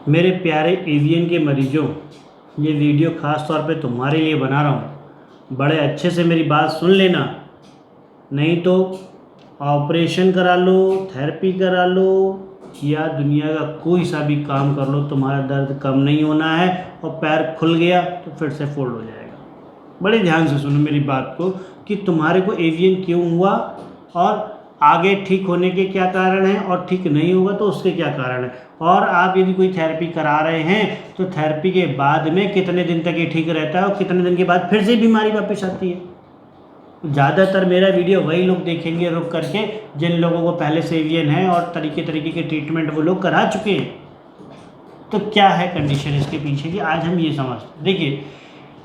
मेरे प्यारे एवियन के मरीजों, ये वीडियो ख़ास तौर पे तुम्हारे लिए बना रहा हूँ। बड़े अच्छे से मेरी बात सुन लेना, नहीं तो ऑपरेशन करा लो, थेरेपी करा लो या दुनिया का कोई सा भी काम कर लो, तुम्हारा दर्द कम नहीं होना है। और पैर खुल गया तो फिर से फोल्ड हो जाएगा। बड़े ध्यान से सुनो मेरी बात को कि तुम्हारे को एवियन क्यों हुआ और आगे ठीक होने के क्या कारण हैं, और ठीक नहीं होगा तो उसके क्या कारण हैं। और आप यदि कोई थेरेपी करा रहे हैं तो थेरेपी के बाद में कितने दिन तक ये ठीक रहता है और कितने दिन के बाद फिर से बीमारी वापस आती है। ज़्यादातर मेरा वीडियो वही लोग देखेंगे रुक करके जिन लोगों को पहले से एवियन है और तरीके तरीके के ट्रीटमेंट वो लोग करा चुके हैं। तो क्या है कंडीशन इसके पीछे की, आज हम ये समझते हैं। देखिए,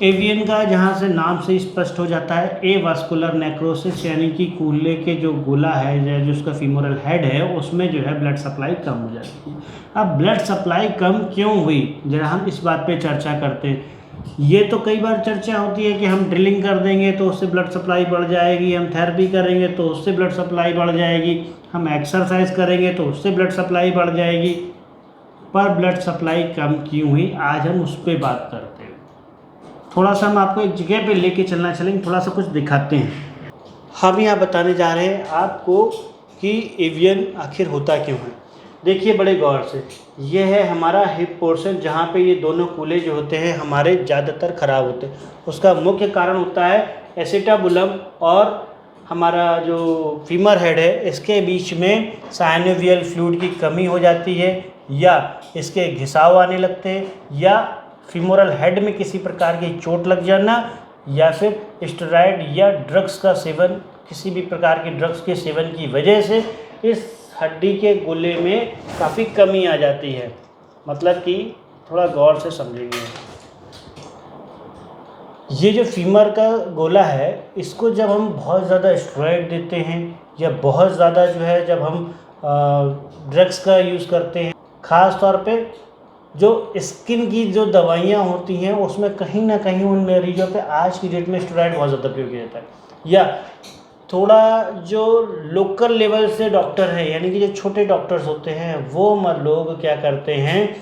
एवियन का जहाँ से नाम से स्पष्ट हो जाता है, ए वास्कुलर नेक्रोसिस, यानी कि कूल्हे के जो गोला है, जो उसका फीमोरल हेड है, उसमें जो है ब्लड सप्लाई कम हो जाती है। अब ब्लड सप्लाई कम क्यों हुई, जरा हम इस बात पे चर्चा करते हैं। ये तो कई बार चर्चा होती है कि हम ड्रिलिंग कर देंगे तो उससे ब्लड सप्लाई बढ़ जाएगी, हम थेरेपी करेंगे तो उससे ब्लड सप्लाई बढ़ जाएगी, हम एक्सरसाइज करेंगे तो उससे ब्लड सप्लाई बढ़ जाएगी। पर ब्लड सप्लाई कम क्यों हुई, आज हम उस पर बात करते हैं। थोड़ा सा हम आपको एक जगह पे लेके चलेंगे, थोड़ा सा कुछ दिखाते हैं। हम यहाँ बताने जा रहे हैं आपको कि एवियन आखिर होता क्यों है। देखिए बड़े गौर से, ये है हमारा हिप पोर्शन, जहाँ पे ये दोनों कूल्हे जो होते हैं हमारे ज़्यादातर ख़राब होते हैं। उसका मुख्य कारण होता है एसिटाबुलम और हमारा जो फीमर हेड है, इसके बीच में साइनोवियल फ्लूइड की कमी हो जाती है, या इसके घिसाव आने लगते हैं, या फीमोरल हेड में किसी प्रकार की चोट लग जाना, या फिर स्टेरॉयड या ड्रग्स का सेवन, किसी भी प्रकार के ड्रग्स के सेवन की वजह से इस हड्डी के गोले में काफ़ी कमी आ जाती है। मतलब कि थोड़ा गौर से समझेंगे, ये जो फीमर का गोला है, इसको जब हम बहुत ज़्यादा स्टेरॉयड देते हैं या बहुत ज़्यादा जो है जब हम ड्रग्स का यूज़ करते हैं, ख़ास तौर पे जो स्किन की जो दवाइयाँ होती हैं उसमें कहीं ना कहीं उन मरीजों पे आज की डेट में स्टेरॉयड बहुत ज़्यादा प्रयोग किया जाता है। या थोड़ा जो लोकल लेवल से डॉक्टर हैं, यानी कि जो छोटे डॉक्टर्स होते हैं, वो लोग क्या करते हैं,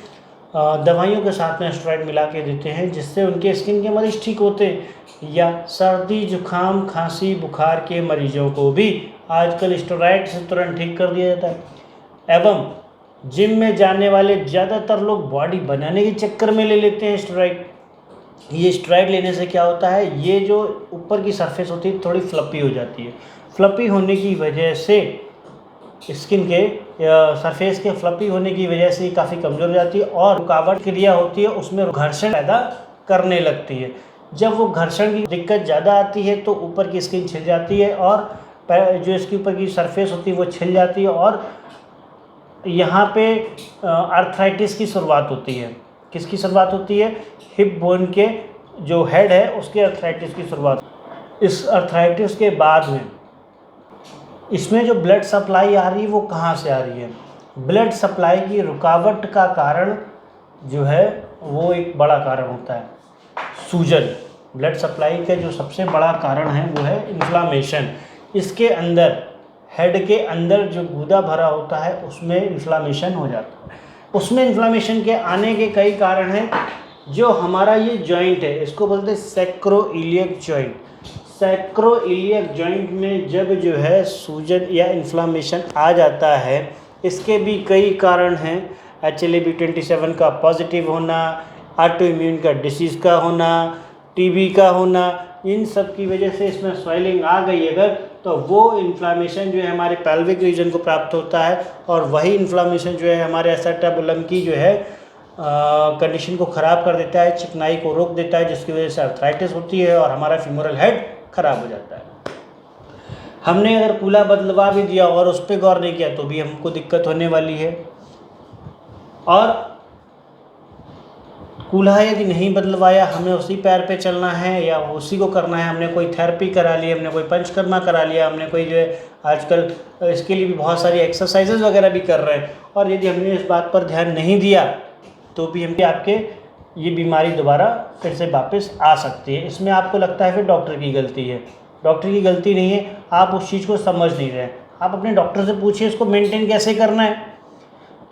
दवाइयों के साथ में स्टेरॉयड मिला के देते हैं, जिससे उनके स्किन के मरीज ठीक होते हैं। या सर्दी जुकाम खांसी बुखार के मरीजों को भी आजकल स्टेरॉयड से तुरंत ठीक कर दिया जाता है। एवं जिम में जाने वाले ज़्यादातर लोग बॉडी बनाने के चक्कर में ले लेते हैं स्टेरॉयड। ये स्टेरॉयड लेने से क्या होता है, ये जो ऊपर की सरफेस होती है थोड़ी फ्लपी हो जाती है। फ्लपी होने की वजह से स्किन के सरफेस के फ्लपी होने की वजह से काफ़ी कमज़ोर हो जाती है और रुकावट क्रिया होती है, उसमें घर्षण पैदा करने लगती है। जब वो घर्षण की दिक्कत ज़्यादा आती है तो ऊपर की स्किन छिल जाती है और जो इसके ऊपर की सरफेस होती है वो छिल जाती है, और यहाँ पे आर्थराइटिस की शुरुआत होती है। किसकी शुरुआत होती है, हिप बोन के जो हेड है उसके आर्थराइटिस की शुरुआत। इस आर्थराइटिस के बाद में इसमें जो ब्लड सप्लाई आ रही है वो कहाँ से आ रही है, ब्लड सप्लाई की रुकावट का कारण जो है वो एक बड़ा कारण होता है सूजन। ब्लड सप्लाई का जो सबसे बड़ा कारण है वो है इन्फ्लामेशन। इसके अंदर हेड के अंदर जो गूदा भरा होता है उसमें इन्फ्लामेशन हो जाता है। उसमें इन्फ्लामेशन के आने के कई कारण हैं। जो हमारा ये जॉइंट है इसको बोलते हैं सैक्रोइलियक जॉइंट। सैक्रोइलियक जॉइंट में जब जो है सूजन या इन्फ्लामेशन आ जाता है, इसके भी कई कारण हैं। HLA-B27 का पॉजिटिव होना, ऑटो इम्यून का डिसीज़ का होना, टीबी का होना, इन सब की वजह से इसमें स्वेलिंग आ गई अगर, तो वो इन्फ्लामेशन जो है हमारे पेल्विक रीजन को प्राप्त होता है, और वही इन्फ्लामेशन जो है हमारे एसेटाबुलम की जो है कंडीशन को ख़राब कर देता है, चिकनाई को रोक देता है, जिसकी वजह से आर्थराइटिस होती है और हमारा फीमोरल हेड ख़राब हो जाता है। हमने अगर कूल्हा बदलवा भी दिया और उस पर गौर नहीं किया तो भी हमको दिक्कत होने वाली है। और कूल्हा यदि नहीं बदलवाया, हमें उसी पैर पे चलना है या उसी को करना है, हमने कोई थेरेपी करा ली, हमने कोई पंचकर्मा करा लिया, हमने कोई जो है आजकल इसके लिए भी बहुत सारी एक्सरसाइजेज वगैरह भी कर रहे हैं, और यदि हमने इस बात पर ध्यान नहीं दिया तो भी हम आपके ये बीमारी दोबारा फिर से वापस आ सकती है। इसमें आपको लगता है फिर डॉक्टर की गलती है। डॉक्टर की गलती नहीं है, आप उस चीज़ को समझ नहीं रहे। आप अपने डॉक्टर से पूछिए इसको मेंटेन कैसे करना है।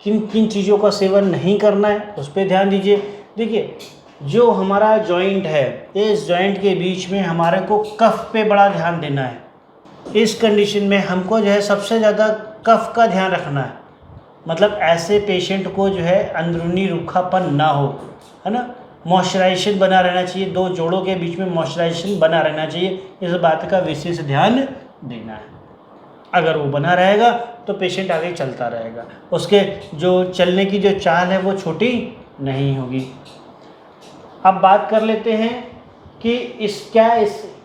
किन किन चीज़ों का सेवन नहीं करना है उस पर ध्यान दीजिए। देखिए, जो हमारा जॉइंट है, इस जॉइंट के बीच में हमारे को कफ पे बड़ा ध्यान देना है। इस कंडीशन में हमको जो है सबसे ज़्यादा कफ का ध्यान रखना है। मतलब ऐसे पेशेंट को जो है अंदरूनी रूखापन ना हो, है ना। मॉइस्चराइजेशन बना रहना चाहिए, दो जोड़ों के बीच में मॉइस्चराइजेशन बना रहना चाहिए, इस बात का विशेष ध्यान देना है। अगर वो बना रहेगा तो पेशेंट आगे चलता रहेगा, उसके जो चलने की जो चाल है वो छोटी नहीं होगी। अब बात कर लेते हैं कि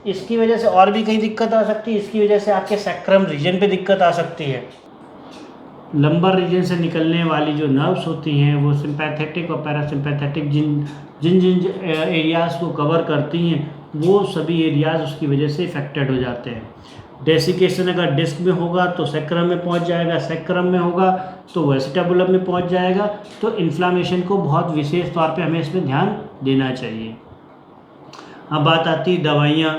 इसकी वजह से और भी कहीं दिक्कत आ सकती है। इसकी वजह से आपके सैक्रम रीजन पे दिक्कत आ सकती है। लंबर रीजन से निकलने वाली जो नर्व्स होती हैं वो सिंपैथेटिक और पैरासिम्पैथेटिक जिन जिन जिन एरियाज़ को कवर करती हैं वो सभी एरियाज़ उसकी वजह से इफेक्टेड हो जाते हैं। डेसिकेशन अगर डिस्क में होगा तो सैक्रम में पहुंच जाएगा, सैक्रम में होगा तो वेस्टिबुलम में पहुंच जाएगा। तो इन्फ्लामेशन को बहुत विशेष तौर पे हमें इसमें ध्यान देना चाहिए। अब बात आती है दवाइयाँ,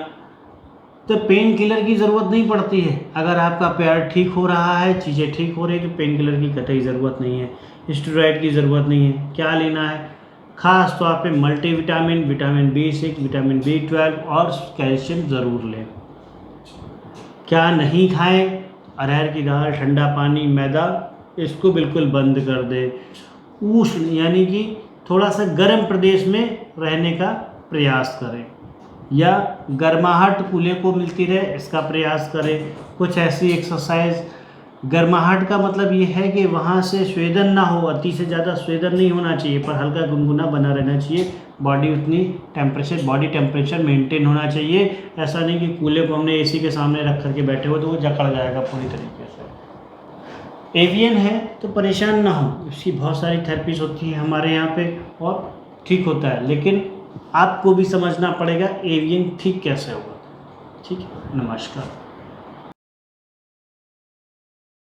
तो पेन किलर की ज़रूरत नहीं पड़ती है। अगर आपका पैर ठीक हो रहा है, चीज़ें ठीक हो रही है, तो पेन किलर की कतई ज़रूरत नहीं है, स्टेरॉइड की ज़रूरत नहीं है। क्या लेना है? ख़ास तौर पे multivitamin, vitamin B6, vitamin B12 और कैल्शियम ज़रूर लें। क्या नहीं खाएं? अरहर की दाल, ठंडा पानी, मैदा, इसको बिल्कुल बंद कर दें। उष्ण यानी कि थोड़ा सा गर्म प्रदेश में रहने का प्रयास करें, या गर्माहट कूल्हे को मिलती रहे इसका प्रयास करें। कुछ ऐसी एक्सरसाइज, गर्माहट का मतलब ये है कि वहाँ से स्वेदन ना हो, अति से ज़्यादा स्वेदन नहीं होना चाहिए, पर हल्का गुनगुना बना रहना चाहिए। बॉडी टेम्परेचर मेंटेन होना चाहिए। ऐसा नहीं कि कूल्हे को हमने एसी के सामने रख करके बैठे हो तो वो जकड़ जाएगा पूरी तरीके से। एवियन है तो परेशान ना हो, इसकी बहुत सारी थेरेपीज होती हैं हमारे यहाँ पे और ठीक होता है, लेकिन आपको भी समझना पड़ेगा एवियन ठीक कैसे होगा। ठीक है, नमस्कार।